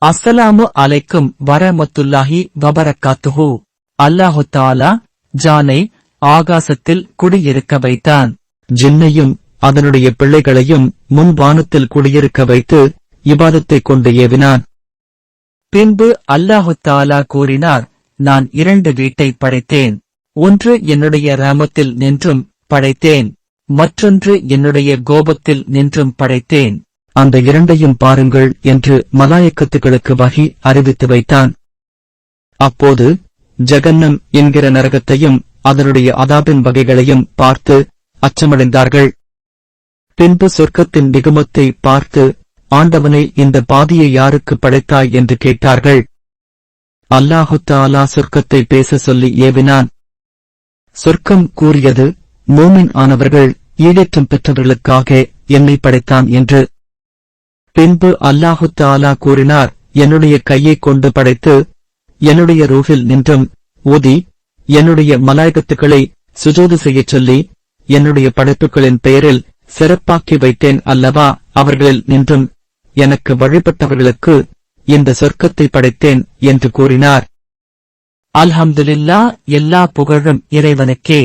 அஸ்ஸலாமு அலைக்கும் வரமத்துல்லாஹி வபரக்காத்துஹு. அல்லாஹு தஆலா ஜானை ஆகாசத்தில் குடியிருக்க வைத்தான். ஜின்னையும் அதனுடைய பிள்ளைகளையும் முன் வானத்தில் குடியிருக்க வைத்து இபாதத்தை கொண்டு ஏவினான். பின்பு அல்லாஹு தஆலா கூறினார், நான் 2 வீட்டை படைத்தேன். ஒன்று என்னுடைய ரஹமத்தில் நின்றும் படைத்தேன், மற்றொன்று என்னுடைய கோபத்தில் நின்றும் படைத்தேன். அந்த 2ஐயும் பாருங்கள் என்று மலாயக்கத்துகளுக்கு வஹி அறிவித்து வைத்தான். அப்போது ஜகன்னம் என்கிற நரகத்தையும் அதனுடைய அதாபின் வகைகளையும் பார்த்து அச்சமடைந்தார்கள். பின்பு சொர்க்கத்தின் நிகுமத்தை பார்த்து, ஆண்டவனை இந்த பாதியை யாருக்கு படைத்தாய் என்று கேட்டார்கள். அல்லாஹு தஆலா சொர்க்கத்தை பேச சொல்லி ஏவினான். சொர்க்கம் கூறியது, மூமின் ஆனவர்கள் ஈடேற்றம் பெற்றவர்களுக்காக என்னை படைத்தான் என்று. பின்பு அல்லாஹு தஆலா கூறினார், என்னுடைய கையைக் கொண்டு படைத்து என்னுடைய ரூஹில் நின்றும் ஓதி என்னுடைய மலாய்கத்துக்களை சுஜூது செய்யச் சொல்லி என்னுடைய படைப்புகளின் பெயரில் சிறப்பாக்கி வைத்தேன் அல்லவா, அவர்களில் நின்றும் எனக்கு வழிபட்டவர்களுக்கு இந்த சொர்க்கத்தை படைத்தேன் என்று கூறினார். அல்ஹம்துலில்லாஹ், எல்லா புகழும் இறைவனுக்கே.